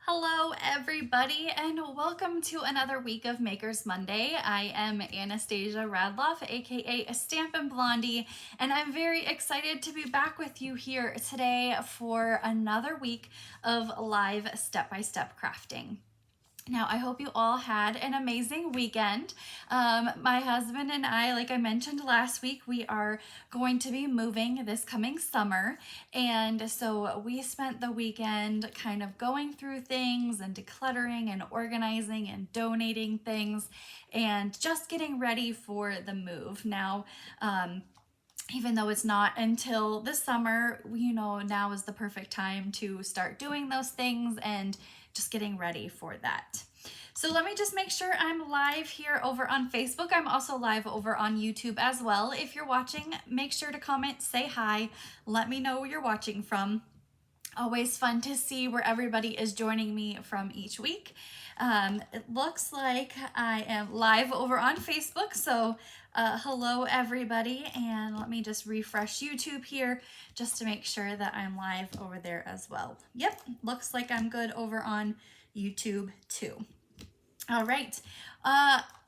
Hello everybody and welcome to another week of Makers Monday. I am Anastasia Radloff, aka Stampin' Blondie, and I'm very excited to be back with you here today for another week of live step-by-step crafting. Now, I hope you all had an amazing weekend. My husband and I, like I mentioned last week, we are going to be moving this coming summer. And so we spent the weekend kind of going through things and decluttering and organizing and donating things and just getting ready for the move. Now, even though it's not until the summer, now is the perfect time to start doing those things and just getting ready for that. So let me just make sure I'm live here over on Facebook. I'm also live over on YouTube as well. If you're watching, make sure to comment, say hi, let me know where you're watching from. Always fun to see where everybody is joining me from each week. It looks like I am live over on Facebook, so hello everybody, and let me just refresh YouTube here just to make sure that I'm live over there as well. Yep, looks like I'm good over on YouTube too. All right,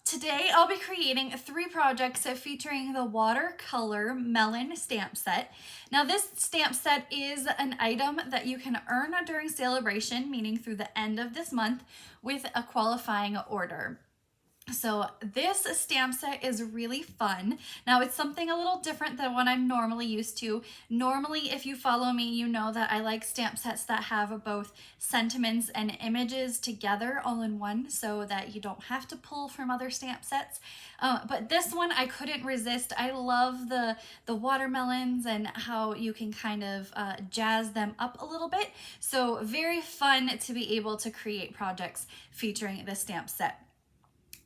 today I'll be creating 3 projects featuring the Watercolor Melon stamp set. Now this stamp set is an item that you can earn during Sale-a-bration, meaning through the end of this month, with a qualifying order. So this stamp set is really fun. Now it's something a little different than what I'm normally used to. Normally, if you follow me, you know that I like stamp sets that have both sentiments and images together all in one so that you don't have to pull from other stamp sets. But this one I couldn't resist. I love the watermelons and how you can kind of jazz them up a little bit. So very fun to be able to create projects featuring this stamp set.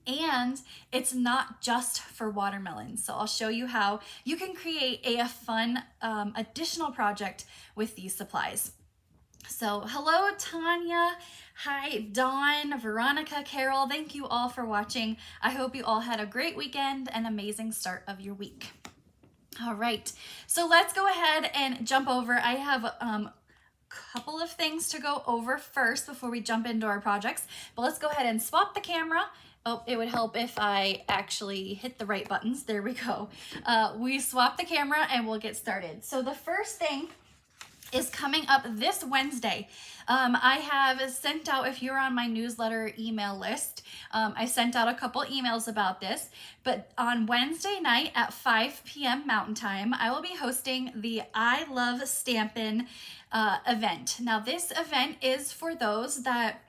And it's not just for watermelons. So I'll show you how you can create a fun additional project with these supplies. So hello, Tanya. Hi, Dawn, Veronica, Carol. Thank you all for watching. I hope you all had a great weekend and amazing start of your week. All right, so let's go ahead and jump over. I have a couple of things to go over first before we jump into our projects, but let's go ahead and swap the camera. Oh, it would help if I actually hit the right buttons. There we go. We swap the camera and we'll get started. So the first thing is coming up this Wednesday. I have sent out, if you're on my newsletter email list, I sent out a couple emails about this, but on Wednesday night at 5 p.m. Mountain Time, I will be hosting the I Love Stampin' event. Now this event is for those that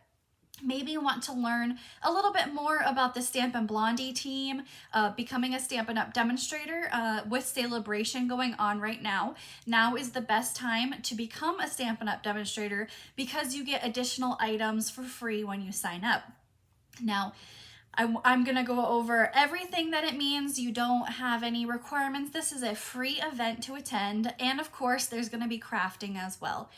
maybe want to learn a little bit more about the Stampin' Blondie team, becoming a Stampin' Up! Demonstrator with Sale-a-bration going on right now. Now is the best time to become a Stampin' Up! Demonstrator because you get additional items for free when you sign up. Now, I'm going to go over everything that it means. You don't have any requirements. This is a free event to attend. And of course, there's going to be crafting as well.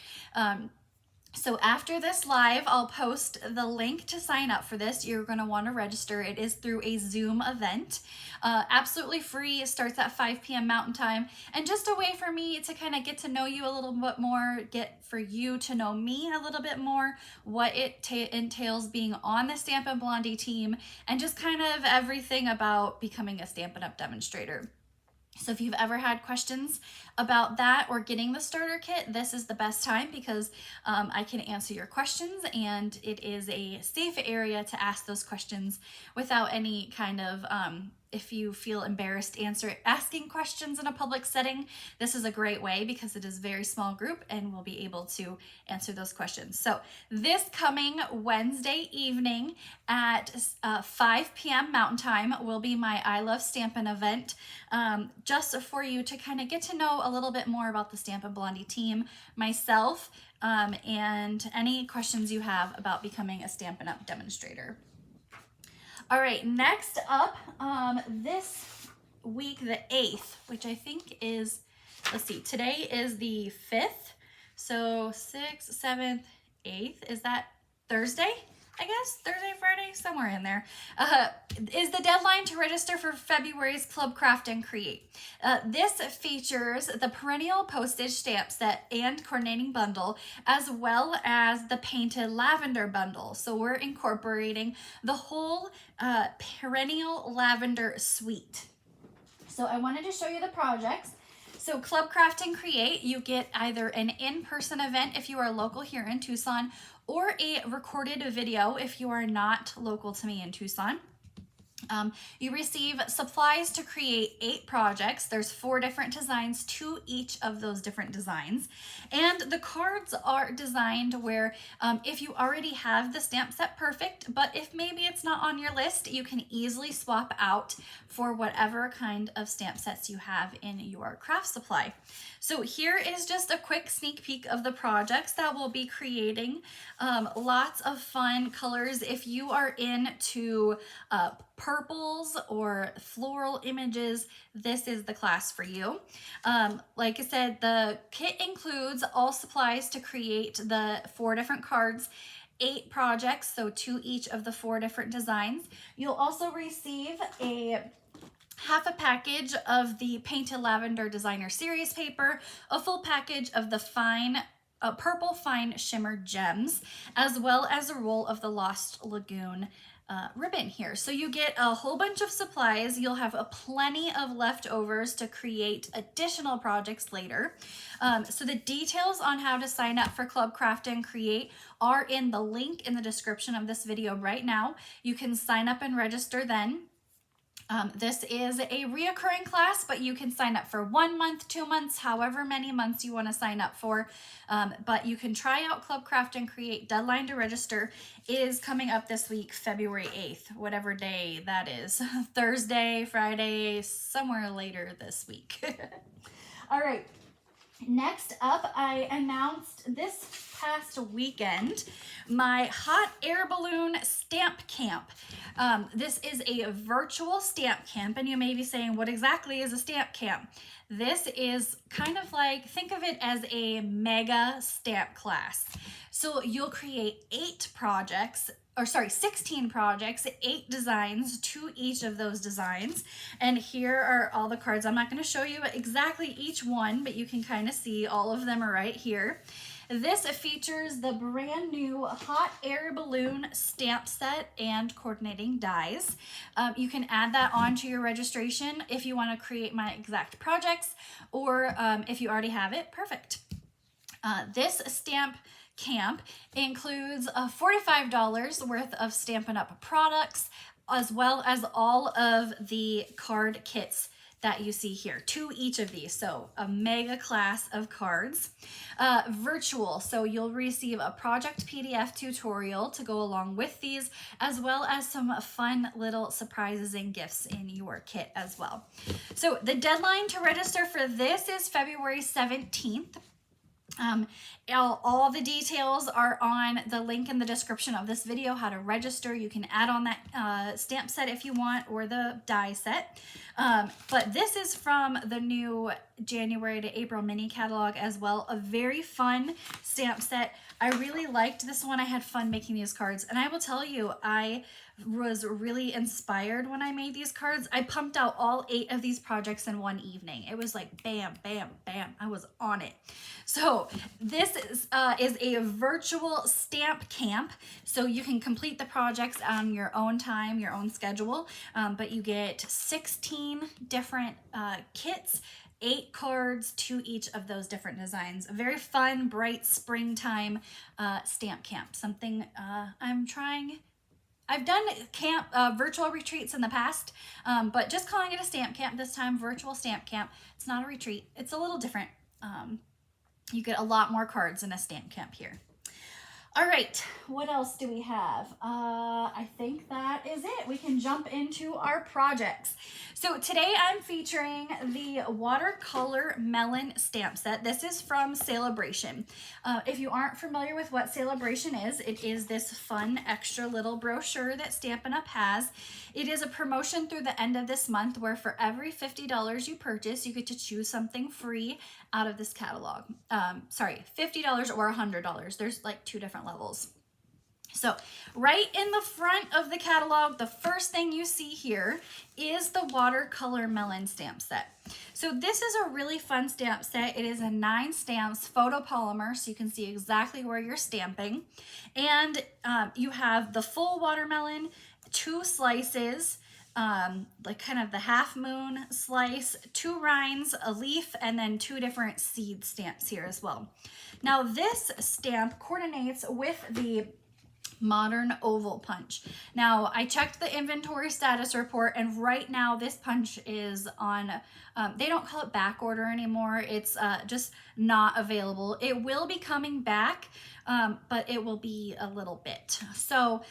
So after this live, I'll post the link to sign up for this. You're going to want to register. It is through a Zoom event. Absolutely free. It starts at 5 p.m. Mountain Time. And just a way for me to kind of get to know you a little bit more, for you to know me a little bit more, what it entails being on the Stampin' Blondie team, and just kind of everything about becoming a Stampin' Up! Demonstrator. So if you've ever had questions about that or getting the starter kit, this is the best time because I can answer your questions, and it is a safe area to ask those questions without any kind of, if you feel embarrassed asking questions in a public setting, this is a great way because it is a very small group and we'll be able to answer those questions. So this coming Wednesday evening at 5 p.m. Mountain Time will be my I Love Stampin' event, just for you to kind of get to know a little bit more about the Stampin' Blondie team, myself, and any questions you have about becoming a Stampin' Up! Demonstrator. All right, next up, this week, the 8th, which I think is, let's see, today is the 5th, so 6th, 7th, 8th, is that Thursday? I guess Thursday, Friday, somewhere in there, is the deadline to register for February's Club Craft and Create. This features the perennial postage stamp set and coordinating bundle, as well as the painted lavender bundle. So we're incorporating the whole perennial lavender suite. So I wanted to show you the projects. So Club Craft and Create, you get either an in-person event if you are local here in Tucson, or a recorded video if you are not local to me in Tucson. You receive supplies to create 8 projects. There's 4 different designs to each of those different designs. And the cards are designed where if you already have the stamp set, perfect, but if maybe it's not on your list, you can easily swap out for whatever kind of stamp sets you have in your craft supply. So here is just a quick sneak peek of the projects that we'll be creating. Lots of fun colors. If you are into purples or floral images, this is the class for you. Like I said, the kit includes all supplies to create the 4 different cards, 8 projects, so 2 each of the 4 different designs. You'll also receive half a package of the Painted Lavender Designer Series paper, a full package of the purple fine shimmer gems, as well as a roll of the Lost Lagoon ribbon here. So you get a whole bunch of supplies. You'll have plenty of leftovers to create additional projects later. So the details on how to sign up for Club Craft and Create are in the link in the description of this video right now. You can sign up and register then. This is a reoccurring class, but you can sign up for 1 month, 2 months, however many months you want to sign up for. But you can try out Club Craft and Create. Deadline to register is coming up this week, February 8th, whatever day that is. Thursday, Friday, somewhere later this week. All right. Next up, I announced this past weekend my hot air balloon stamp camp. This is a virtual stamp camp, and you may be saying, what exactly is a stamp camp? This is kind of like, think of it as a mega stamp class. So you'll create 16 projects, 8 designs to each of those designs. And here are all the cards. I'm not going to show you exactly each one, but you can kind of see all of them are right here. This features the brand new hot air balloon stamp set and coordinating dies. You can add that onto your registration if you want to create my exact projects, or if you already have it, perfect. This stamp camp includes $45 worth of Stampin' Up! Products, as well as all of the card kits that you see here, to each of these. So a mega class of cards. Virtual, so you'll receive a project PDF tutorial to go along with these, as well as some fun little surprises and gifts in your kit as well. So the deadline to register for this is February 17th. All the details are on the link in the description of this video, how to register. You can add on that stamp set if you want, or the die set. But this is from the new January to April mini catalog as well. A very fun stamp set. I really liked this one. I had fun making these cards, and I will tell you, I was really inspired when I made these cards. I pumped out all 8 of these projects in one evening. It was like bam, bam, bam. I was on it. So this is a virtual stamp camp. So you can complete the projects on your own time, your own schedule, but you get 16 different kits, 8 cards to each of those different designs. A very fun, bright springtime stamp camp. Something I'm trying. I've done camp virtual retreats in the past, but just calling it a stamp camp this time, virtual stamp camp. It's not a retreat. It's a little different. You get a lot more cards in a stamp camp here. All right, what else do we have? I think that is it. We can jump into our projects. So today I'm featuring the Watercolor Melon stamp set. This is from Sale-a-bration. If you aren't familiar with what Sale-a-bration is, it is this fun extra little brochure that Stampin' Up! Has. It is a promotion through the end of this month where for every $50 you purchase, you get to choose something free out of this catalog. Sorry, $50 or $100. There's like 2 different levels. So right in the front of the catalog, the first thing you see here is the Watercolor Melon stamp set. So this is a really fun stamp set. It is a 9 stamps photopolymer, so you can see exactly where you're stamping. And you have the full watermelon, 2 slices, like kind of the half moon slice, 2 rinds, a leaf, and then 2 different seed stamps here as well. Now this stamp coordinates with the modern oval punch. Now I checked the inventory status report, and right now this punch is on, they don't call it back order anymore. It's just not available. It will be coming back, but it will be a little bit. So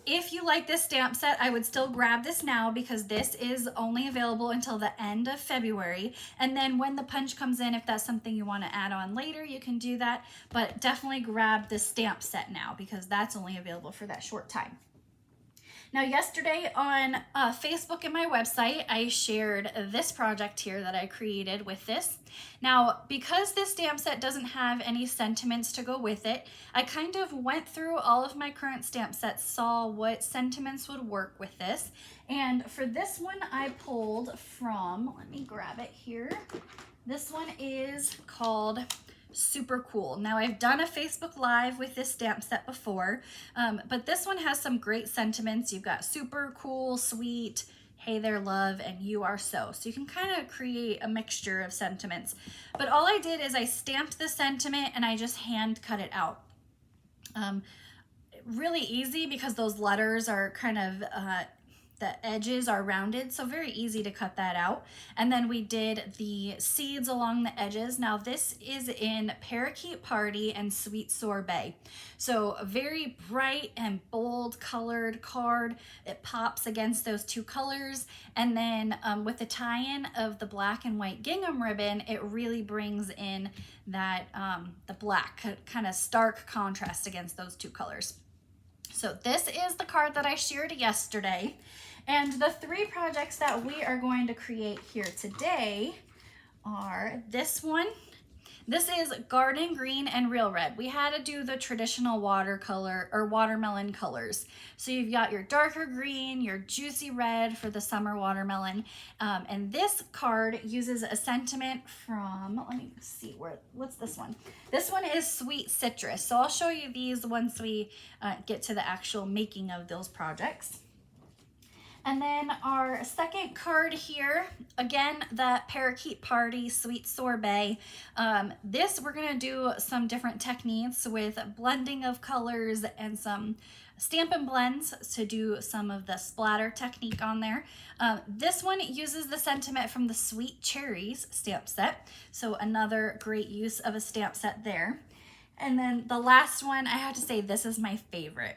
if you like this stamp set, I would still grab this now because this is only available until the end of February. And then when the punch comes in, if that's something you want to add on later, you can do that. But definitely grab the stamp set now because that's only available for that short time. Now yesterday on Facebook and my website, I shared this project here that I created with this. Now, because this stamp set doesn't have any sentiments to go with it, I kind of went through all of my current stamp sets, saw what sentiments would work with this. And for this one, I pulled from, let me grab it here. This one is called Super Cool. Now I've done a Facebook Live with this stamp set before, but this one has some great sentiments. You've got super cool, sweet, hey there love, and you are so. So you can kind of create a mixture of sentiments. But all I did is I stamped the sentiment and I just hand cut it out. Really easy because those letters are kind of the edges are rounded, so very easy to cut that out. And then we did the seeds along the edges. Now this is in Parakeet Party and Sweet Sorbet. So a very bright and bold colored card. It pops against those 2 colors. And then with the tie-in of the black and white gingham ribbon, it really brings in that the black, kind of stark contrast against those 2 colors. So this is the card that I shared yesterday. And the 3 projects that we are going to create here today are this one. This is Garden Green and Real Red. We had to do the traditional watercolor or watermelon colors. So you've got your darker green, your juicy red for the summer watermelon. And this card uses a sentiment from, let me see, what's this one? This one is Sweet Citrus. So I'll show you these once we get to the actual making of those projects. And then our second card here, again, that Parakeet Party Sweet Sorbet. This we're gonna do some different techniques with blending of colors and some Stampin' Blends to do some of the splatter technique on there. This one uses the sentiment from the Sweet Cherries stamp set. So another great use of a stamp set there. And then the last one, I have to say, this is my favorite.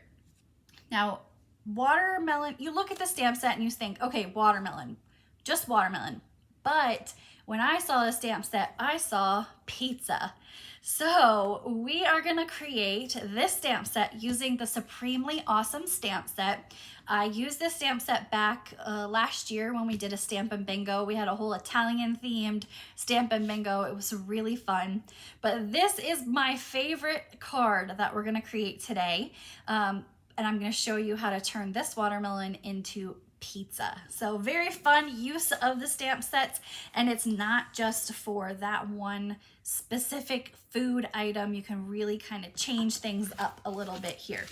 Now, watermelon, you look at the stamp set and you think, okay, watermelon, just watermelon. But when I saw the stamp set, I saw pizza. So we are gonna create this stamp set using the Supremely Awesome stamp set. I used this stamp set back last year when we did a Stampin' Bingo. We had a whole Italian themed Stampin' Bingo. It was really fun. But this is my favorite card that we're gonna create today. And I'm going to show you how to turn this watermelon into pizza. So very fun use of the stamp sets, and it's not just for that one specific food item. You can really kind of change things up a little bit here.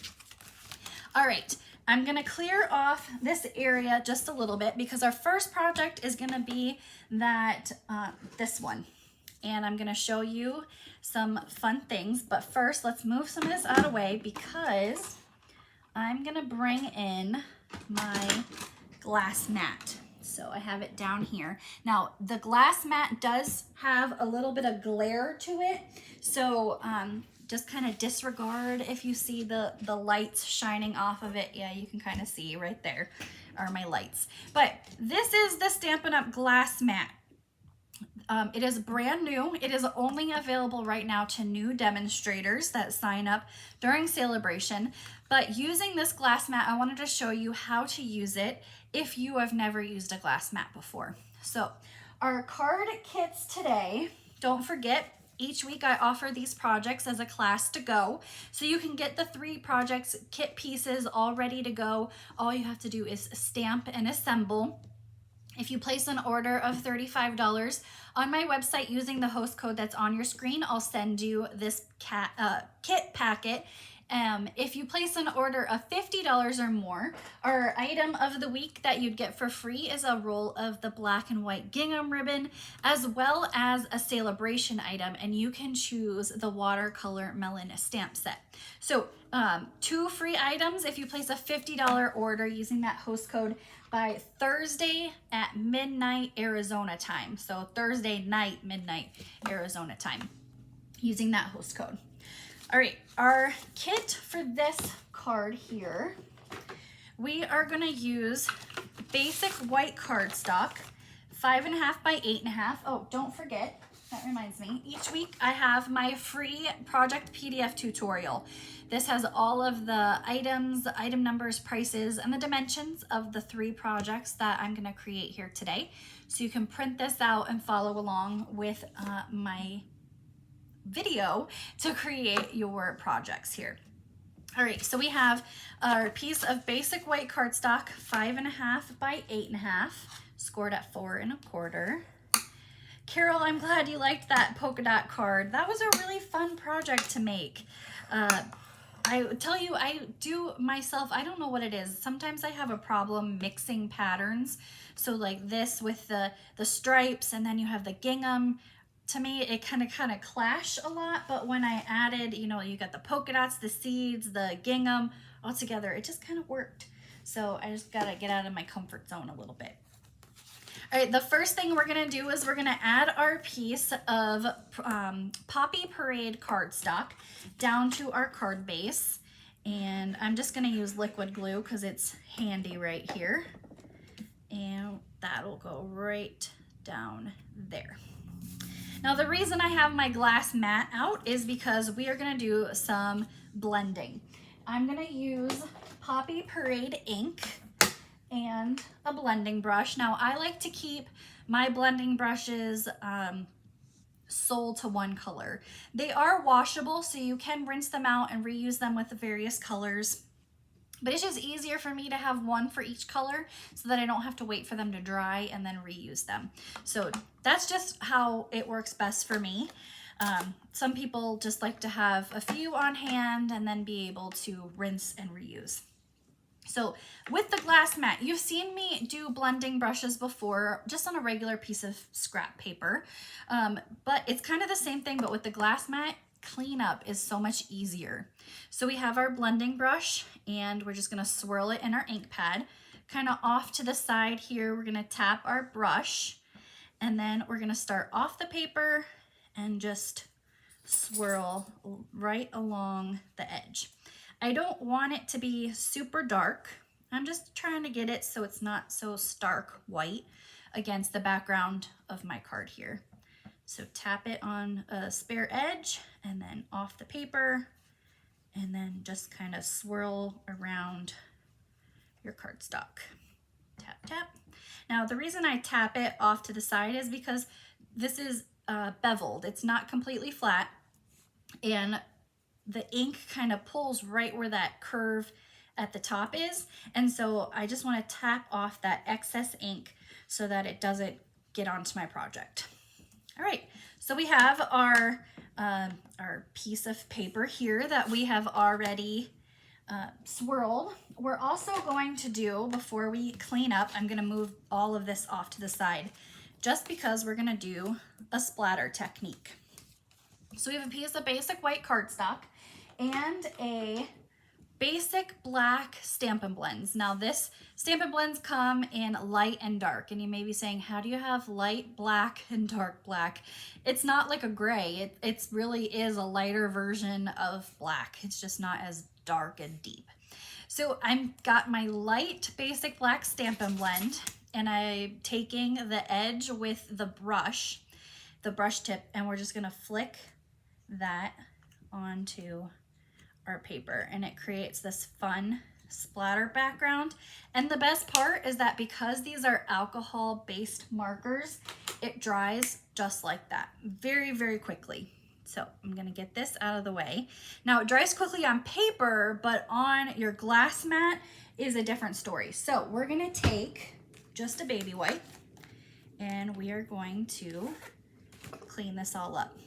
All right, I'm going to clear off this area just a little bit because our first project is going to be that this one. And I'm going to show you some fun things. But first, let's move some of this out of the way because I'm gonna bring in my glass mat. So I have it down here. Now the glass mat does have a little bit of glare to it. So just kind of disregard if you see the lights shining off of it. Yeah, you can kind of see right there are my lights. But this is the Stampin' Up! Glass mat. It is brand new. It is only available right now to new demonstrators that sign up during Sale-a-bration. But using this glass mat, I wanted to show you how to use it if you have never used a glass mat before. So our card kits today, don't forget, Each week I offer these projects as a class to go. So you can get the 3 projects kit pieces all ready to go. All you have to do is stamp and assemble. If you place an order of $35 on my website using the host code that's on your screen, I'll send you this kit packet. If you place an order of $50 or more, our item of the week that you'd get for free is a roll of the black and white gingham ribbon, as well as a Sale-a-bration item, and you can choose the Watercolor Melon stamp set. So 2 free items if you place a $50 order using that host code by Thursday at midnight Arizona time. So Thursday night, midnight Arizona time, using that host code. All right, our kit for this card here, we are gonna use basic white cardstock, 5.5 by 8.5. Oh, don't forget, that reminds me, each week I have my free project PDF tutorial. This has all of the items, the item numbers, prices, and the dimensions of the 3 projects that I'm gonna create here today. So you can print this out and follow along with my video to create your projects here. All right, so we have our piece of basic white cardstock, 5.5 by 8.5, scored at 4 1/4. Carol, I'm glad you liked that polka dot card. That was a really fun project to make. I tell you, I do myself, I don't know what it is. Sometimes I have a problem mixing patterns. So like this with the stripes, and then you have the gingham. To me, it kind of clash a lot, but when I added, you know, you got the polka dots, the seeds, the gingham all together, it just kind of worked. So I just gotta get out of my comfort zone a little bit. All right, the first thing we're gonna do is we're gonna add our piece of Poppy Parade cardstock down to our card base. And I'm just gonna use liquid glue because it's handy right here. And that'll go right down there. Now the reason I have my glass mat out is because we are gonna do some blending. I'm gonna use Poppy Parade ink and a blending brush. Now I like to keep my blending brushes sole to one color. They are washable, so you can rinse them out and reuse them with the various colors. But it's just easier for me to have one for each color so that I don't have to wait for them to dry and then reuse them. So that's just how it works best for me. Some people just like to have a few on hand and then be able to rinse and reuse. So with the glass mat, you've seen me do blending brushes before, just on a regular piece of scrap paper. But it's kind of the same thing, but with the glass mat, cleanup is so much easier. So we have our blending brush and we're just gonna swirl it in our ink pad. Kind of off to the side here, we're gonna tap our brush and then we're gonna start off the paper and just swirl right along the edge. I don't want it to be super dark. I'm just trying to get it so it's not so stark white against the background of my card here. So tap it on a spare edge and then off the paper, and then just kind of swirl around your cardstock. Tap, tap. Now the reason I tap it off to the side is because this is beveled. It's not completely flat, and the ink kind of pulls right where that curve at the top is. And so I just want to tap off that excess ink so that it doesn't get onto my project. All right, so we have our piece of paper here that we have already swirled. We're also going to do, before we clean up, I'm gonna move all of this off to the side just because we're gonna do a splatter technique. So we have a piece of basic white cardstock and a basic black Stampin' Blends. Now this Stampin' Blends come in light and dark, and you may be saying, how do you have light black and dark black? It's not like a gray. It really is a lighter version of black. It's just not as dark and deep. So I've got my light basic black Stampin' Blend, and I'm taking the edge with the brush tip, and we're just gonna flick that onto our paper, and it creates this fun splatter background. And the best part is that because these are alcohol based markers, it dries just like that very, very quickly. So I'm gonna get this out of the way. Now it dries quickly on paper, but on your glass mat is a different story. So we're gonna take just a baby wipe and we are going to clean this all up.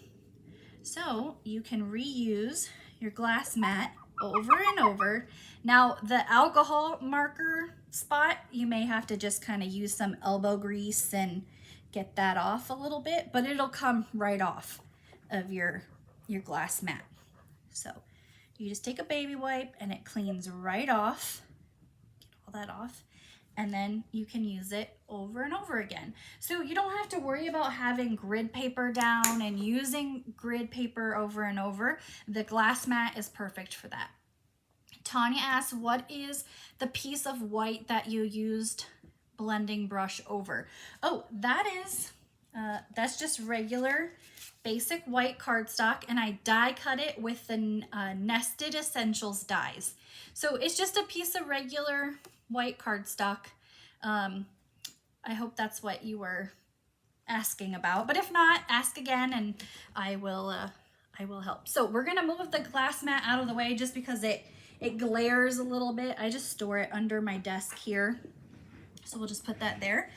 So you can reuse your glass mat over and over. Now the alcohol marker spot, you may have to just kind of use some elbow grease and get that off a little bit, but it'll come right off of your glass mat. So you just take a baby wipe and it cleans right off. Get all that off. And then you can use it over and over again. So you don't have to worry about having grid paper down and using grid paper over and over. The glass mat is perfect for that. Tanya asks, what is the piece of white that you used blending brush over? Oh, that's just regular basic white cardstock, and I die cut it with the Nested Essentials dies. So it's just a piece of regular white cardstock. I hope that's what you were asking about, but if not, ask again and I will help. So we're gonna move the glass mat out of the way just because it glares a little bit. I just store it under my desk here. So we'll just put that there.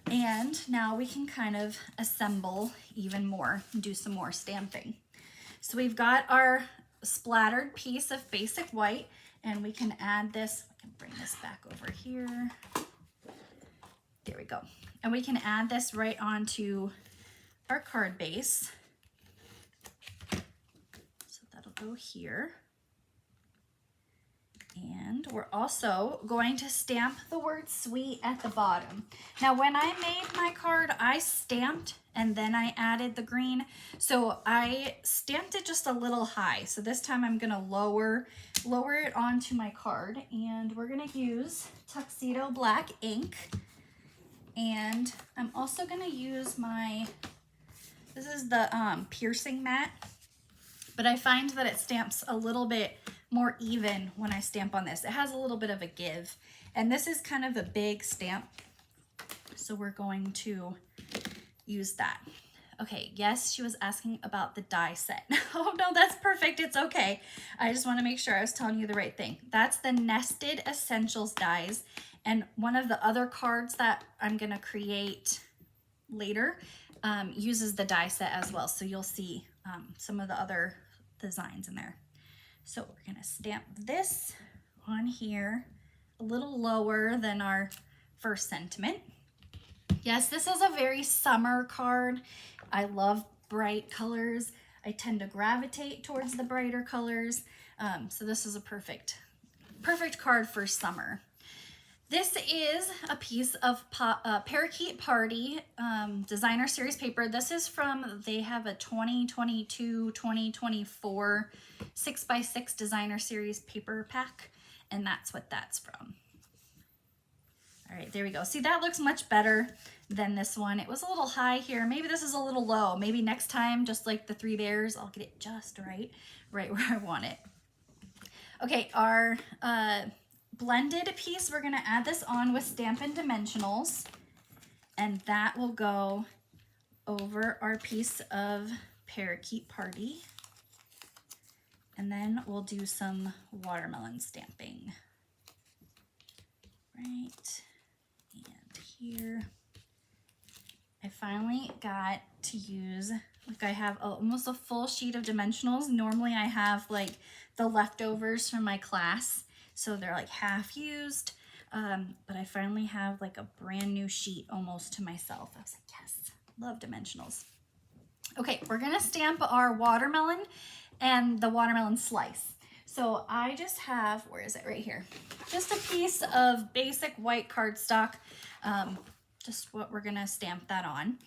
And now we can kind of assemble even more and do some more stamping. So we've got our splattered piece of basic white, and we can add this. I can bring this back over here. There we go. And we can add this right onto our card base. So that'll go here. And we're also going to stamp the word sweet at the bottom. Now, when I made my card, I stamped and then I added the green. So I stamped it just a little high. So this time I'm gonna lower it onto my card, and we're gonna use Tuxedo Black ink. And I'm also gonna use this is the piercing mat, but I find that it stamps a little bit more even when I stamp on this. It has a little bit of a give, and this is kind of a big stamp, so we're going to use that. Okay, yes, she was asking about the die set. Oh no, that's perfect, it's okay. I just want to make sure I was telling you the right thing. That's the Nested Essentials dies, and one of the other cards that I'm gonna create later uses the die set as well, so you'll see some of the other designs in there. So we're gonna stamp this on here a little lower than our first sentiment. Yes, this is a very summer card. I love bright colors. I tend to gravitate towards the brighter colors. So this is a perfect card for summer. This is a piece of Parakeet Party designer series paper. This is from, they have a 2022-2024 6x6 designer series paper pack, and that's what that's from. All right, there we go. See, that looks much better than this one. It was a little high here. Maybe this is a little low. Maybe next time, just like the Three Bears, I'll get it just right where I want it. Okay, our blended piece, we're gonna add this on with Stampin' Dimensionals, and that will go over our piece of Parakeet Party. And then we'll do some watermelon stamping. Right, and here. I finally got to use, like, I have almost a full sheet of dimensionals. Normally I have like the leftovers from my class, so they're like half used, but I finally have like a brand new sheet almost to myself. I was like, yes, love dimensionals. Okay, we're gonna stamp our watermelon and the watermelon slice. So I just have, where is it? Right here. Just a piece of basic white cardstock, just what we're gonna stamp that on.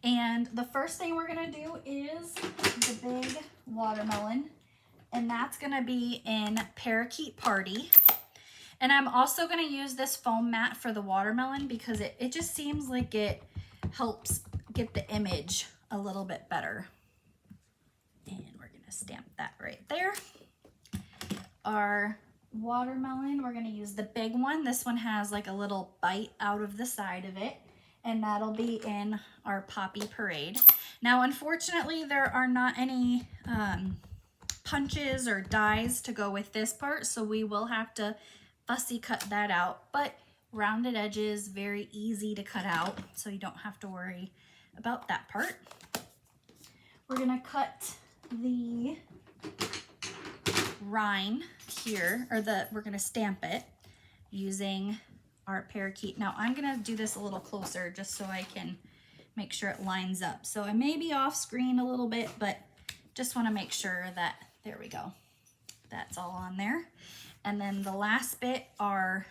And the first thing we're gonna do is the big watermelon, and that's gonna be in Parakeet Party. And I'm also gonna use this foam mat for the watermelon because it just seems like it helps get the image a little bit better. And we're gonna stamp that right there. Our watermelon, we're gonna use the big one. This one has like a little bite out of the side of it. and that'll be in our Poppy Parade. Now, unfortunately, there are not any punches or dies to go with this part, so we will have to fussy cut that out, but rounded edges, very easy to cut out, so you don't have to worry about that part. We're gonna cut the rind here, or we're gonna stamp it using our parakeet. Now I'm gonna do this a little closer just so I can make sure it lines up. So I may be off screen a little bit, but just wanna make sure that, there we go. That's all on there. And then the last bit are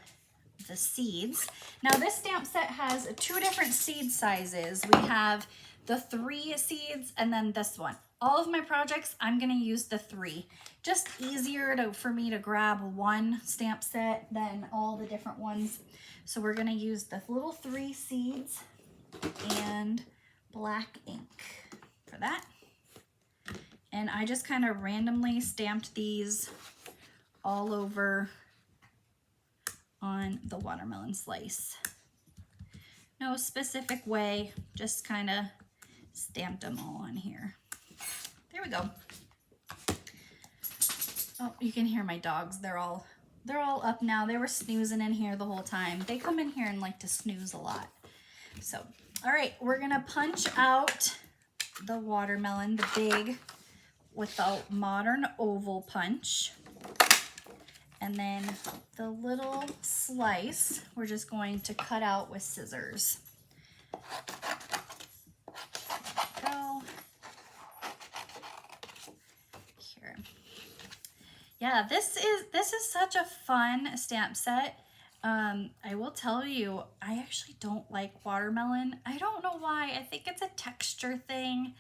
the seeds. Now this stamp set has 2 different seed sizes. We have the 3 seeds and then this one. All of my projects, I'm gonna use the 3. Just easier for me to grab one stamp set than all the different ones. So we're gonna use the little 3 seeds and black ink for that. And I just kind of randomly stamped these all over on the watermelon slice. No specific way, just kind of stamped them all on here. There we go. Oh, you can hear my dogs. They're all up now. They were snoozing in here the whole time. They come in here and like to snooze a lot. So, all right, we're gonna punch out the watermelon, the big, with the modern oval punch. And then the little slice, we're just going to cut out with scissors. There we go. Here. Yeah, this is such a fun stamp set. I will tell you, I actually don't like watermelon. I don't know why. I think it's a texture thing.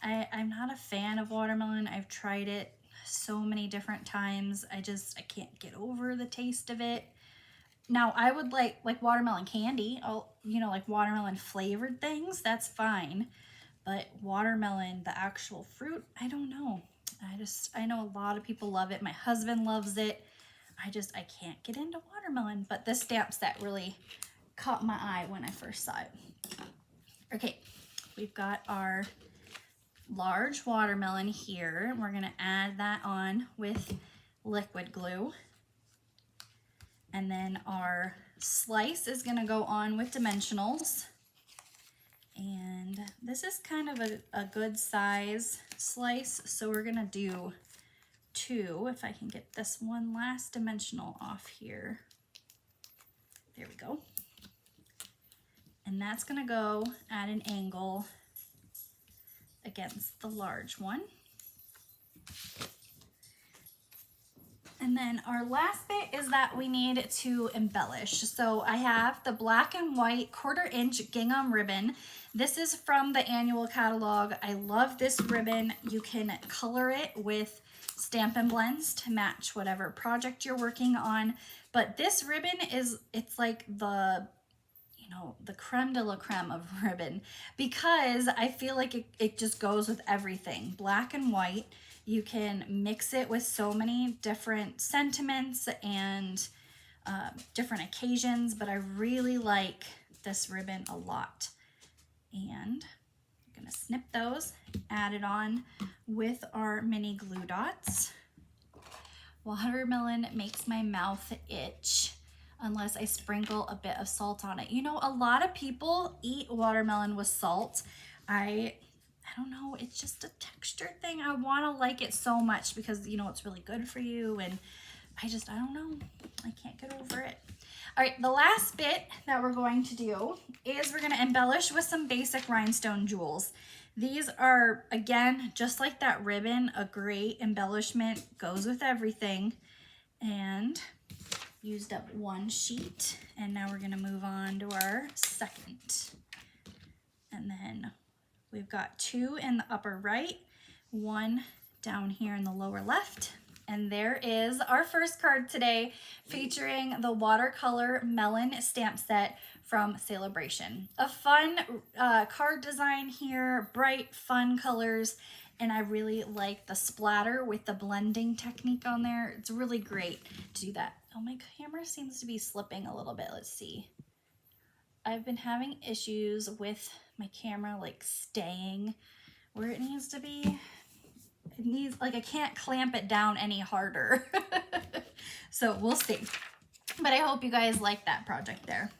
I'm not a fan of watermelon. I've tried it so many different times. I can't get over the taste of it. Now I would like watermelon candy, like watermelon flavored things, that's fine. But watermelon, the actual fruit, I don't know. I know a lot of people love it. My husband loves it. I can't get into watermelon, but this stamp set really caught my eye when I first saw it. Okay, we've got our large watermelon here. We're gonna add that on with liquid glue. And then our slice is gonna go on with dimensionals. And this is kind of a good size slice, so we're gonna do 2, if I can get this one last dimensional off here. There we go. And that's gonna go at an angle against the large one. And then our last bit is that we need to embellish. So I have the black and white 1/4 inch gingham ribbon. This is from the annual catalog. I love this ribbon. You can color it with Stampin' Blends to match whatever project you're working on. But this ribbon it's like the creme de la creme of ribbon, because I feel like it just goes with everything. Black and white, you can mix it with so many different sentiments and different occasions, but I really like this ribbon a lot. And I'm gonna snip those, add it on with our mini glue dots. Watermelon makes my mouth itch unless I sprinkle a bit of salt on it. You know, a lot of people eat watermelon with salt. I don't know, it's just a texture thing. I want to like it so much because, it's really good for you, and I don't know. I can't get over it. All right, the last bit that we're going to do is we're going to embellish with some basic rhinestone jewels. These are, again, just like that ribbon, a great embellishment, goes with everything. And used up 1 sheet, and now we're going to move on to our second. And then we've got 2 in the upper right, 1 down here in the lower left. And there is our first card today, featuring the Watercolor Melon stamp set from Sale-a-bration. A fun card design here, bright, fun colors, and I really like the splatter with the blending technique on there. It's really great to do that. Oh, my camera seems to be slipping a little bit. Let's see. I've been having issues with my camera like staying where it needs to be. It needs, like, I can't clamp it down any harder. So we'll see. But I hope you guys like that project there.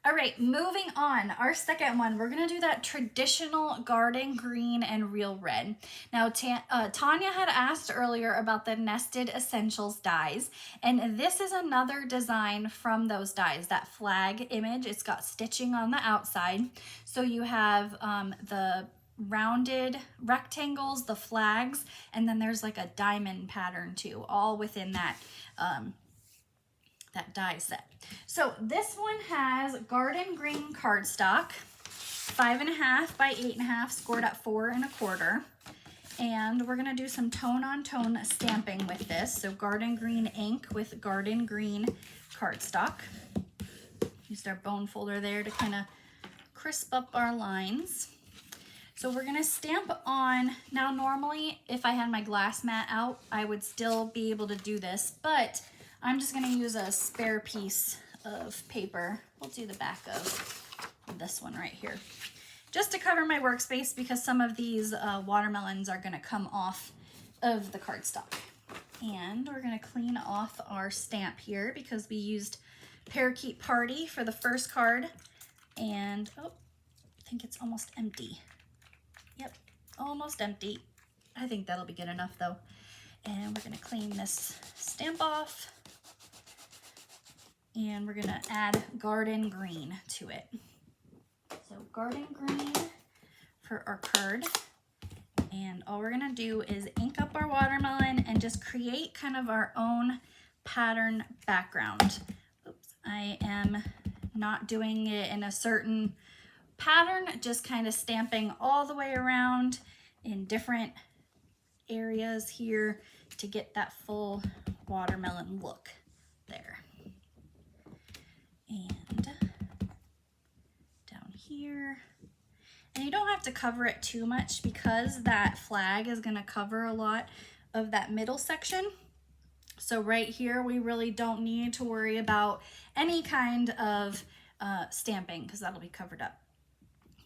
All right, moving on. Our second one, we're gonna do that traditional garden green and real red. Now, Tanya had asked earlier about the Nested Essentials dies, and this is another design from those dies, that flag image. It's got stitching on the outside. So you have the rounded rectangles, the flags, and then there's like a diamond pattern too, all within that that die set. So this one has garden green cardstock, 5.5 by 8.5, scored at 4 1/4. And we're gonna do some tone-on-tone stamping with this. So garden green ink with garden green cardstock. Used our bone folder there to kind of crisp up our lines. So we're gonna stamp on, now normally if I had my glass mat out, I would still be able to do this, but I'm just gonna use a spare piece of paper. We'll do the back of this one right here, just to cover my workspace because some of these watermelons are gonna come off of the cardstock. And we're gonna clean off our stamp here because we used Parakeet Party for the first card. And, oh, I think it's almost empty. Yep, almost empty. I think that'll be good enough though. And we're gonna clean this stamp off. And we're gonna add garden green to it. So garden green for our card. And all we're gonna do is ink up our watermelon and just create kind of our own pattern background. Oops, I am not doing it in a certain pattern, just kind of stamping all the way around in different areas here to get that full watermelon look there. And down here. And you don't have to cover it too much because that flag is going to cover a lot of that middle section. So right here, we really don't need to worry about any kind of stamping because that'll be covered up.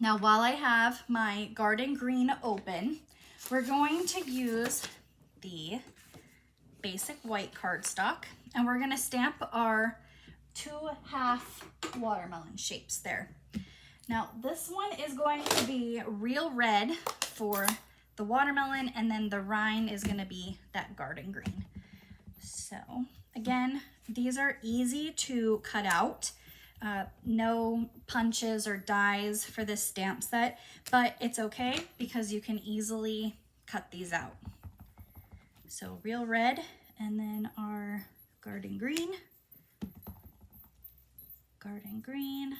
Now, while I have my garden green open, we're going to use the basic white cardstock and we're going to stamp our 2 half watermelon shapes there. Now this one is going to be real red for the watermelon and then the rind is going to be that garden green. So again, these are easy to cut out. No punches or dies for this stamp set, but it's okay because you can easily cut these out. So real red and then our garden green. Garden green,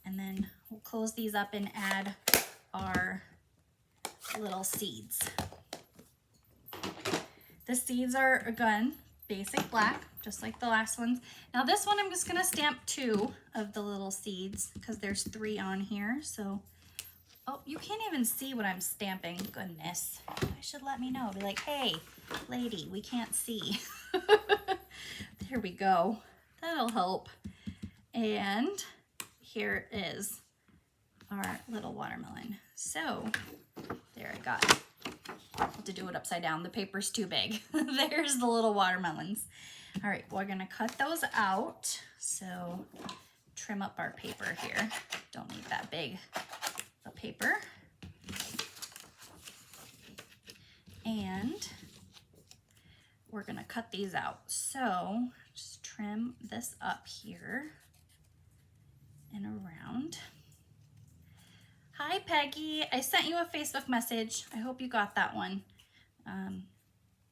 and then we'll close these up and add our little seeds. The seeds are, again, basic black, just like the last ones. Now this one I'm just gonna stamp 2 of the little seeds because there's 3 on here. So, oh, you can't even see what I'm stamping. Goodness, you guys should let me know. Be like, hey, lady, we can't see. There we go. That'll help. And here is our little watermelon. So there, I got it. I have to do it upside down. The paper's too big. There's the little watermelons. All right, we're gonna cut those out. So trim up our paper here. Don't need that big a paper. And we're gonna cut these out. So just trim this up here and around. Hi, Peggy. I sent you a Facebook message. I hope you got that one.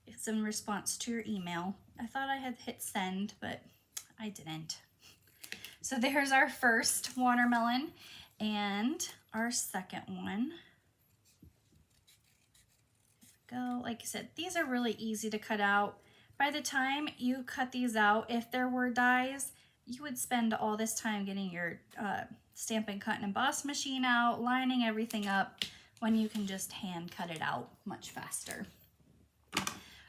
It's in response to your email. I thought I had hit send, but I didn't. So there's our first watermelon and our second one. Go. Like I said, these are really easy to cut out. By the time you cut these out, if there were dies, you would spend all this time getting your Stampin' Cut and Emboss machine out, lining everything up, when you can just hand cut it out much faster.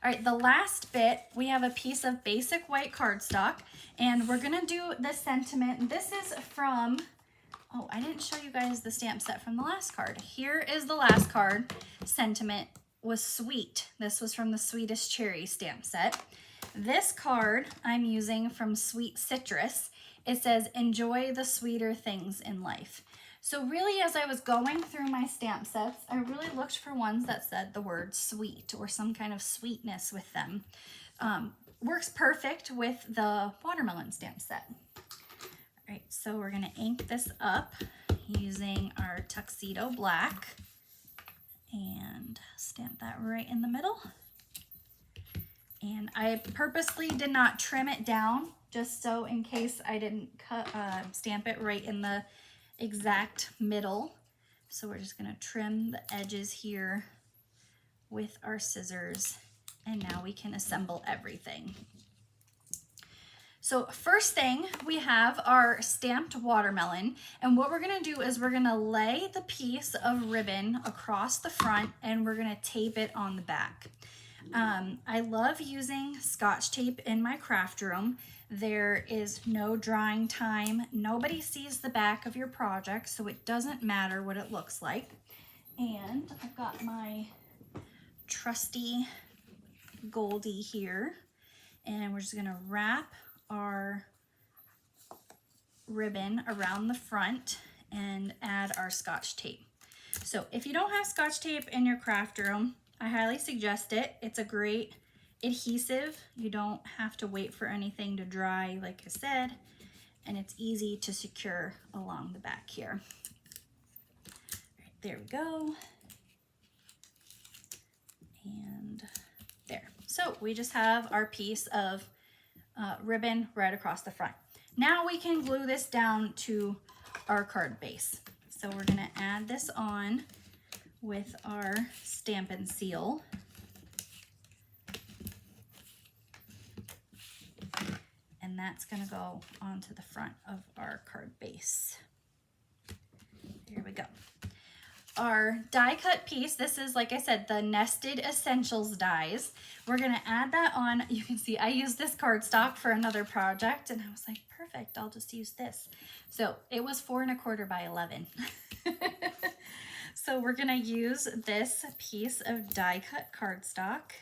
All right, the last bit, we have a piece of basic white cardstock, and we're gonna do the sentiment. This is from, oh, I didn't show you guys the stamp set from the last card. Here is the last card. Sentiment was sweet. This was from the Sweetest Cherry stamp set. This card I'm using from Sweet Citrus. It says, enjoy the sweeter things in life. So really, as I was going through my stamp sets, I really looked for ones that said the word sweet or some kind of sweetness with them. Works perfect with the watermelon stamp set. All right, so we're gonna ink this up using our tuxedo black and stamp that right in the middle. And I purposely did not trim it down just so in case I didn't stamp it right in the exact middle. So we're just gonna trim the edges here with our scissors, and now we can assemble everything. So first thing, we have our stamped watermelon, and what we're gonna do is we're gonna lay the piece of ribbon across the front and we're gonna tape it on the back. I love using Scotch tape in my craft room. There is no drying time. Nobody sees the back of your project, so it doesn't matter what it looks like. And I've got my trusty Goldie here, and we're just gonna wrap our ribbon around the front and add our Scotch tape. So if you don't have Scotch tape in your craft room, I highly suggest it. It's a great adhesive. You don't have to wait for anything to dry, like I said, and it's easy to secure along the back here. All right, there we go. And there. So we just have our piece of ribbon right across the front. Now we can glue this down to our card base. So we're gonna add this on with our Stamp and Seal. And that's gonna go onto the front of our card base. Here we go. Our die cut piece, this is, like I said, the Nested Essentials dies. We're gonna add that on. You can see I used this cardstock for another project and I was like, perfect, I'll just use this. So it was 4 1/4 by 11. So we're gonna use this piece of die cut cardstock.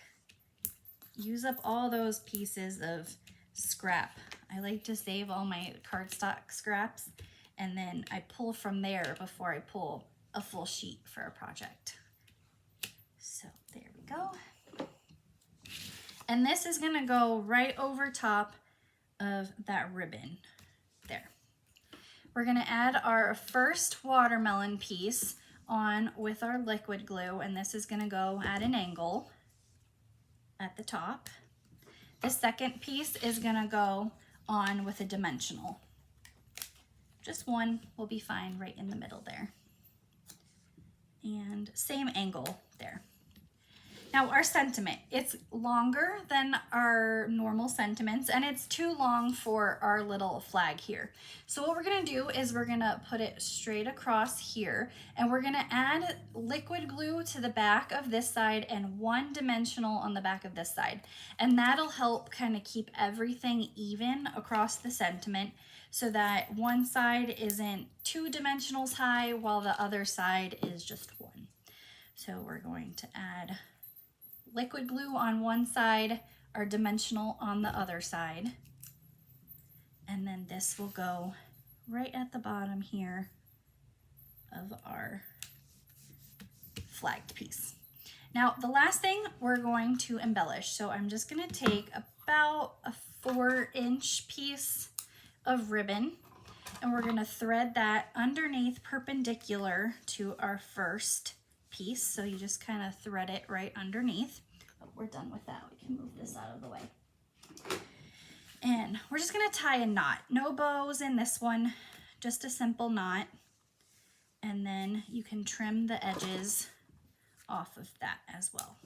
Use up all those pieces of scrap. I like to save all my cardstock scraps, and then I pull from there before I pull a full sheet for a project. So there we go. And this is gonna go right over top of that ribbon there. We're gonna add our first watermelon piece on with our liquid glue, and this is gonna go at an angle at the top. The second piece is gonna go on with a dimensional. Just one will be fine right in the middle there. And same angle there. Now our sentiment, it's longer than our normal sentiments and it's too long for our little flag here. So what we're gonna do is we're gonna put it straight across here and we're gonna add liquid glue to the back of this side and one dimensional on the back of this side. And that'll help kind of keep everything even across the sentiment so that one side isn't 2 dimensionals high while the other side is just 1. So we're going to add liquid glue on one side, our dimensional on the other side. And then this will go right at the bottom here of our flagged piece. Now, the last thing we're going to embellish. So I'm just gonna take about a 4-inch piece of ribbon and we're gonna thread that underneath perpendicular to our first piece. So you just kind of thread it right underneath. Oh, we're done with that. We can move this out of the way. And we're just gonna tie a knot. No bows in this one, just a simple knot. And then you can trim the edges off of that as well.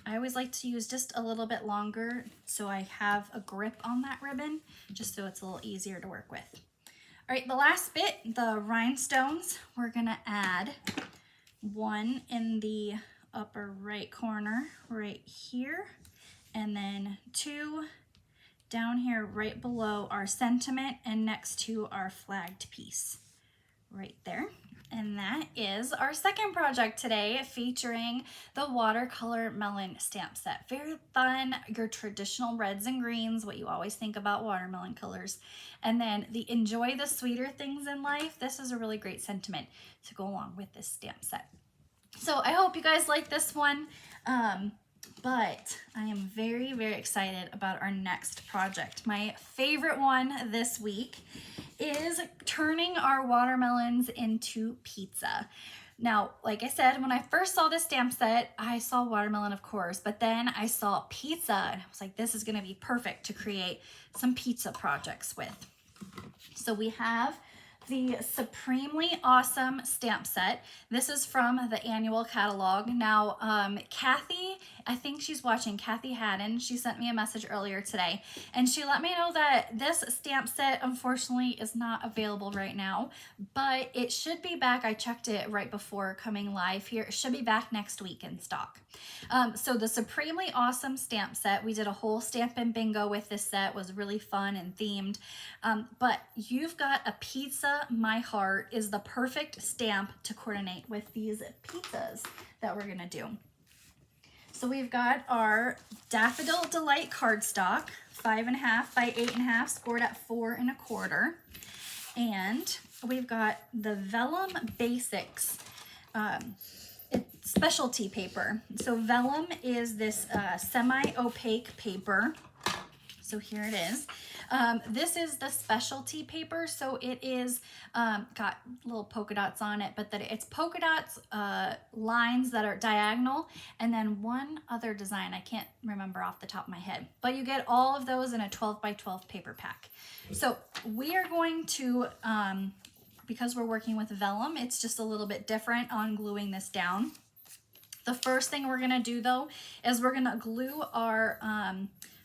I always like to use just a little bit longer so I have a grip on that ribbon, just so it's a little easier to work with. All right, the last bit, the rhinestones, we're gonna add one in the upper right corner right here, and then 2 down here right below our sentiment and next to our flagged piece right there. And that is our second project today, featuring the Watercolor Melon stamp set. Very fun, your traditional reds and greens, what you always think about watermelon colors. And then the enjoy the sweeter things in life. This is a really great sentiment to go along with this stamp set. So I hope you guys like this one. But I am very, very excited about our next project. My favorite one this week is turning our watermelons into pizza. Now, like I said, when I first saw this stamp set, I saw watermelon, of course, but then I saw pizza and I was like, this is gonna be perfect to create some pizza projects with. So we have the Supremely Awesome stamp set. This is from the annual catalog. Now, Kathy, I think she's watching, Kathy Haddon, she sent me a message earlier today, and she let me know that this stamp set, unfortunately, is not available right now, but it should be back. I checked it right before coming live here. It should be back next week in stock. So the Supremely Awesome stamp set, we did a whole stamp and bingo with this set, was really fun and themed, but you've got a pizza. My Heart is the perfect stamp to coordinate with these pizzas that we're gonna do. So we've got our Daffodil Delight cardstock, 5.5 by 8.5, scored at 4 1/4. And we've got the Vellum Basics specialty paper. So Vellum is this semi-opaque paper. So here it is. This is the specialty paper, so it is got little polka dots on it, but that it's polka dots, lines that are diagonal, and then one other design I can't remember off the top of my head. But you get all of those in a 12 by 12 paper pack. So we are going to, because we're working with vellum, it's just a little bit different on gluing this down. The first thing we're gonna do though is we're gonna glue our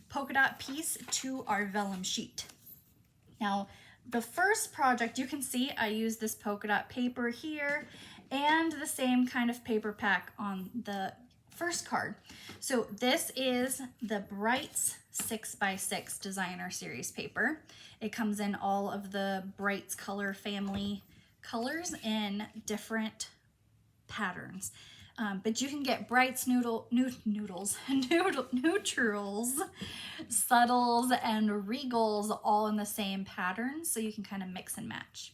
polka dot piece to our vellum sheet. Now, the first project, you can see I use this polka dot paper here and the same kind of paper pack on the first card. So this is the Brights 6x6 designer series paper. It comes in all of the Brights color family colors in different patterns. But you can get Brights neutrals, subtles, and regals all in the same pattern, so you can kind of mix and match.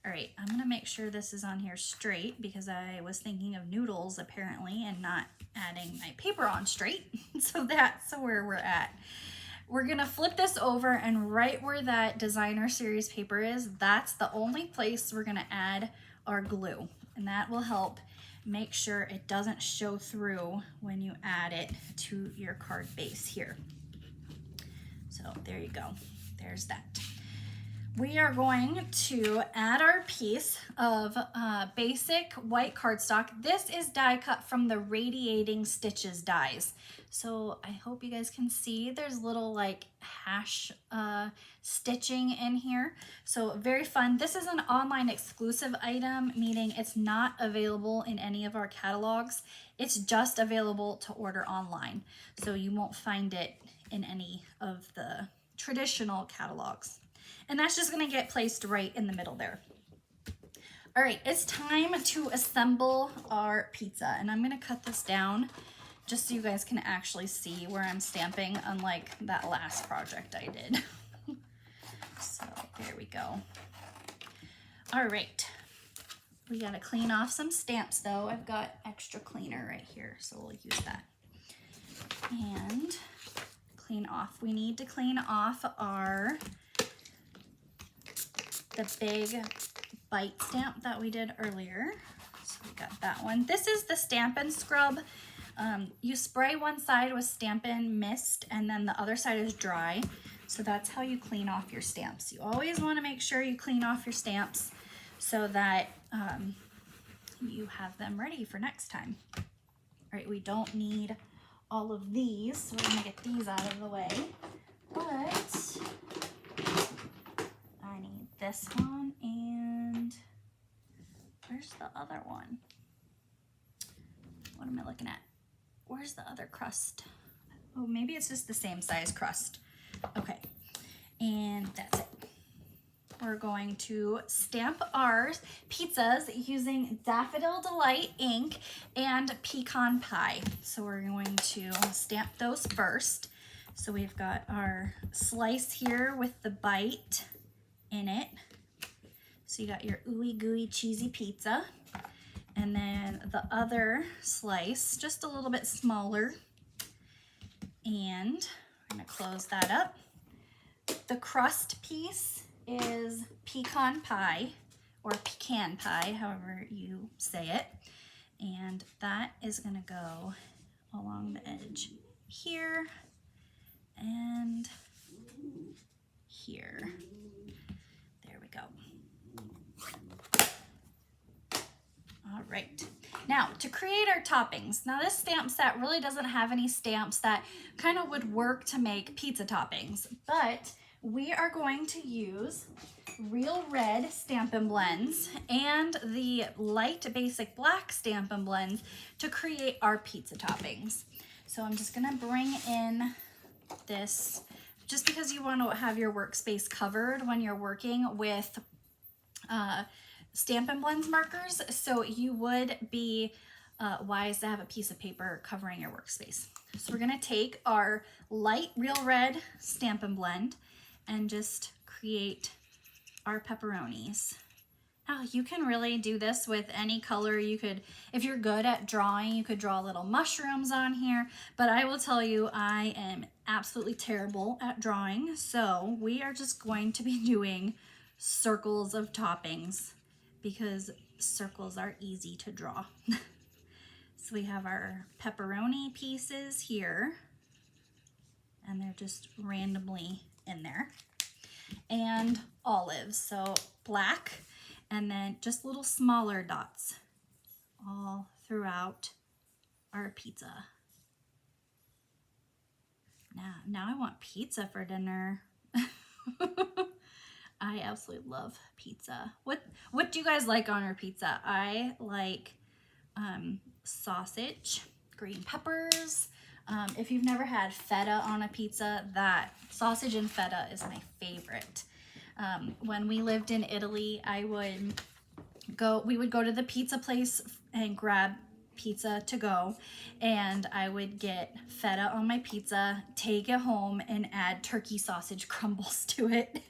All right, I'm gonna make sure this is on here straight because I was thinking of noodles apparently and not adding my paper on straight. So that's where we're at. We're gonna flip this over, and right where that designer series paper is, that's the only place we're gonna add our glue, and that will help make sure it doesn't show through when you add it to your card base here. So there you go, there's that. We are going to add our piece of basic white cardstock. This is die cut from the Radiating Stitches dies. So I hope you guys can see there's little like hash stitching in here. So very fun. This is an online exclusive item, meaning it's not available in any of our catalogs. It's just available to order online. So you won't find it in any of the traditional catalogs. And that's just gonna get placed right in the middle there. All right, it's time to assemble our pizza. And I'm gonna cut this down just so you guys can actually see where I'm stamping, unlike that last project I did. So there we go. All right, we gotta clean off some stamps though. I've got extra cleaner right here, so we'll use that. And clean off. We need to clean off the big bite stamp that we did earlier. So we got that one. This is the Stampin' Scrub. You spray one side with Stampin' Mist and then the other side is dry. So that's how you clean off your stamps. You always want to make sure you clean off your stamps so that you have them ready for next time. All right, we don't need all of these, so we're gonna get these out of the way. But I need this one, and where's the other one? what am I looking at? Where's the other crust? Oh, maybe it's just the same size crust. Okay, and that's it. We're going to stamp our pizzas using Daffodil Delight ink and pecan pie. So we're going to stamp those first. So we've got our slice here with the bite in it. So you got your ooey gooey cheesy pizza. And then the other slice, just a little bit smaller. And we're gonna close that up. The crust piece is pecan pie, or pecan pie, however you say it. And that is gonna go along the edge here and here. There we go. All right. Now, to create our toppings. Now, this stamp set really doesn't have any stamps that kind of would work to make pizza toppings, but we are going to use Real Red Stampin' Blends and the Light Basic Black Stampin' Blends to create our pizza toppings. So I'm just gonna bring in this, just because you want to have your workspace covered when you're working with Stampin' Blends markers, so you would be wise to have a piece of paper covering your workspace. So we're gonna take our light Real Red Stampin' Blend and just create our pepperonis. Now you can really do this with any color. You could, if you're good at drawing, you could draw little mushrooms on here, but I will tell you I am absolutely terrible at drawing, so we are just going to be doing circles of toppings because circles are easy to draw. So we have our pepperoni pieces here, and they're just randomly in there. And olives, so black, and then just little smaller dots all throughout our pizza. Now I want pizza for dinner. I absolutely love pizza. What do you guys like on your pizza? I like sausage, green peppers. If you've never had feta on a pizza, that sausage and feta is my favorite. When we lived in Italy, we would go to the pizza place and grab pizza to go, and I would get feta on my pizza, take it home, and add turkey sausage crumbles to it.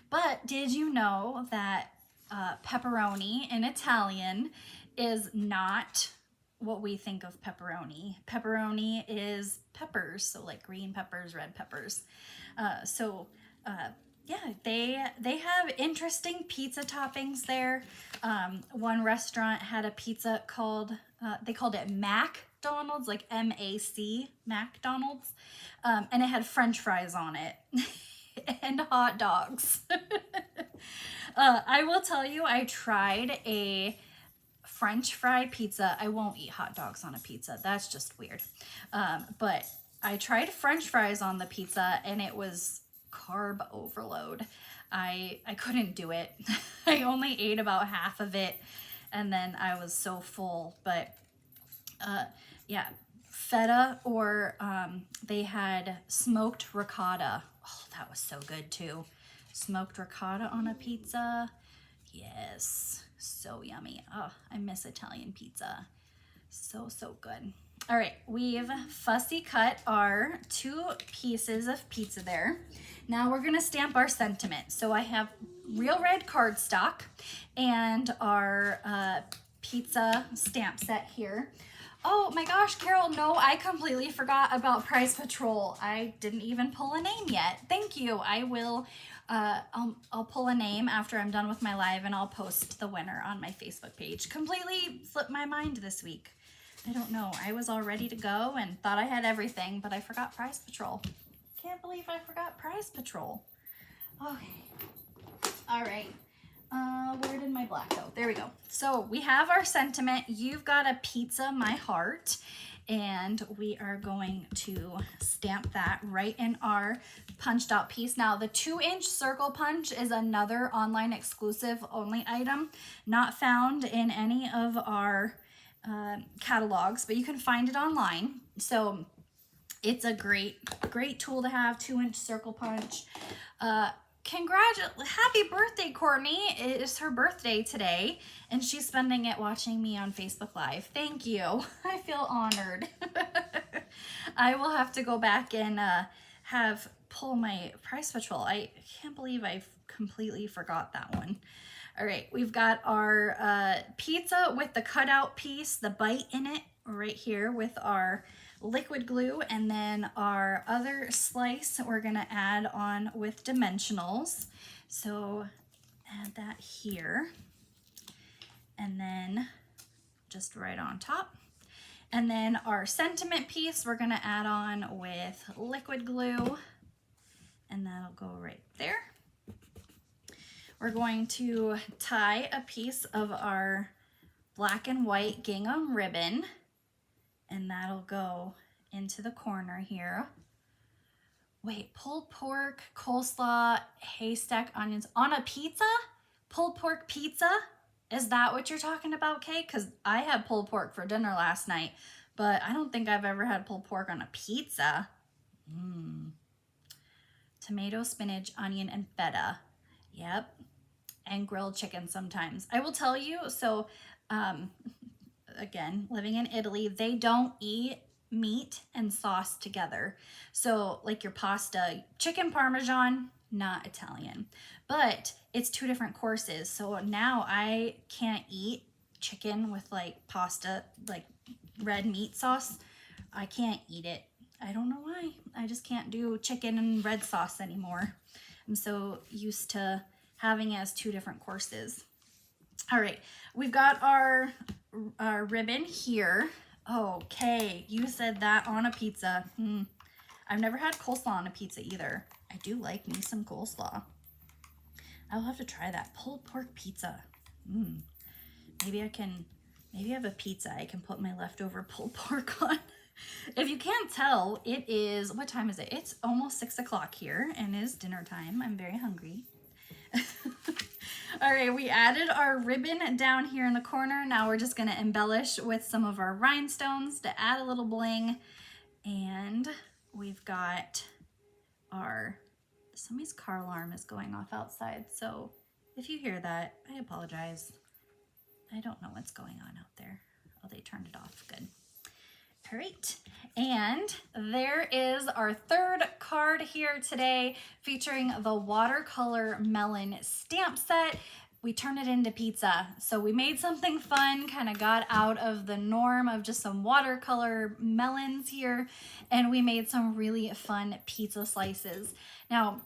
But did you know that pepperoni in Italian is not what we think of pepperoni? Pepperoni is peppers, so like green peppers, red peppers. Yeah, they have interesting pizza toppings there. One restaurant had a pizza called, they called it McDonald's, like M-A-C, McDonald's, and it had French fries on it and hot dogs. I will tell you, I tried a French fry pizza. I won't eat hot dogs on a pizza. That's just weird. But I tried French fries on the pizza, and it was carb overload. I couldn't do it. I only ate about half of it, and then I was so full. But yeah, feta, or they had smoked ricotta. Oh, that was so good too. Smoked ricotta on a pizza. Yes, so yummy. Oh, I miss Italian pizza. So good. All right, we've fussy cut our 2 pieces of pizza there. Now we're gonna stamp our sentiment. So I have Real Red cardstock and our pizza stamp set here. Oh my gosh, Carol, no, I completely forgot about Prize Patrol. I didn't even pull a name yet. Thank you. I will, I'll pull a name after I'm done with my live, and I'll post the winner on my Facebook page. Completely slipped my mind this week. I don't know. I was all ready to go and thought I had everything, but I forgot Prize Patrol. Can't believe I forgot Prize Patrol. Okay. All right. Where did my black go? There we go. So we have our sentiment. You've got a pizza, my heart, and we are going to stamp that right in our punched out piece. Now the 2-inch circle punch is another online exclusive only item, not found in any of our catalogs, but you can find it online. So it's a great tool to have. 2-inch circle punch. Happy birthday, Courtney. It is her birthday today, and she's spending it watching me on Facebook Live. Thank you. I feel honored. I will have to go back and pull my Price Patrol. I can't believe I completely forgot that one. All right, we've got our pizza with the cutout piece, the bite in it right here with our liquid glue, and then our other slice we're gonna add on with dimensionals. So add that here, and then just right on top. And then our sentiment piece we're gonna add on with liquid glue, and that'll go right there. We're going to tie a piece of our black and white gingham ribbon, and that'll go into the corner here. Wait, pulled pork, coleslaw, haystack onions on a pizza? Pulled pork pizza? Is that what you're talking about, Kay? Because I had pulled pork for dinner last night, but I don't think I've ever had pulled pork on a pizza. Tomato, spinach, onion, and feta. Yep. And grilled chicken sometimes. I will tell you, so again, living in Italy, they don't eat meat and sauce together. So like your pasta, chicken parmesan, not Italian, but it's 2 different courses. So now I can't eat chicken with like pasta, like red meat sauce. I can't eat it. I don't know why. I just can't do chicken and red sauce anymore. I'm so used to having it as 2 different courses. All right, we've got our ribbon here. Okay, you said that on a pizza. I've never had coleslaw on a pizza either. I do like me some coleslaw. I'll have to try that. Pulled pork pizza. Maybe I have a pizza I can put my leftover pulled pork on. If you can't tell, it is, what time is it? It's almost 6 o'clock here, and it is dinner time. I'm very hungry. All right, we added our ribbon down here in the corner. Now we're just gonna embellish with some of our rhinestones to add a little bling. And we've got somebody's car alarm is going off outside. So if you hear that, I apologize. I don't know what's going on out there. Oh, they turned it off, good. All right, and there is our 3rd card here today featuring the Watercolor Melon stamp set. We turned it into pizza. So we made something fun, kind of got out of the norm of just some watercolor melons here, and we made some really fun pizza slices. Now,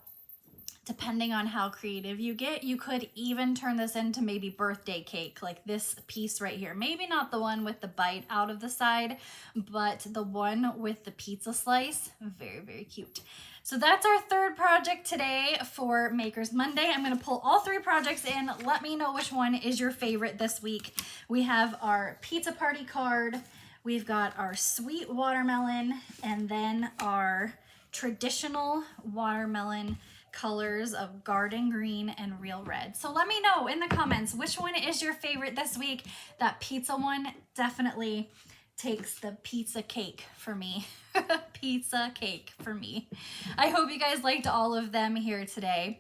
depending on how creative you get, you could even turn this into maybe birthday cake, like this piece right here. Maybe not the one with the bite out of the side, but the one with the pizza slice. Very, very cute. So that's our 3rd project today for Makers Monday. I'm going to pull all 3 projects in. Let me know which one is your favorite this week. We have our pizza party card. We've got our sweet watermelon, and then our traditional watermelon colors of garden green and real red. So let me know in the comments which one is your favorite this week. That pizza one definitely takes the pizza cake for me. Pizza cake for me. I hope you guys liked all of them here today.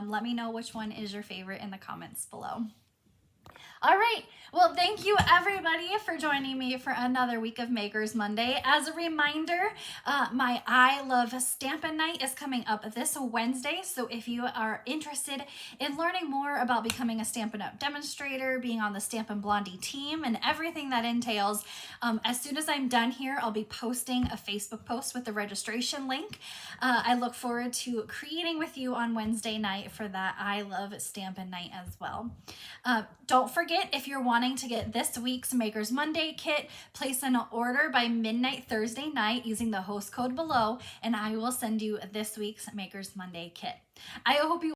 Let me know which one is your favorite in the comments below. All right, well, thank you everybody for joining me for another week of Makers Monday. As a reminder, my I Love Stampin' Night is coming up this Wednesday. So if you are interested in learning more about becoming a Stampin' Up! Demonstrator, being on the Stampin' Blondie team, and everything that entails, as soon as I'm done here, I'll be posting a Facebook post with the registration link. I look forward to creating with you on Wednesday night for that I Love Stampin' Night as well. Don't forget, if you're wanting to get this week's Makers Monday kit, place an order by midnight Thursday night using the host code below, and I will send you this week's Makers Monday kit. I hope you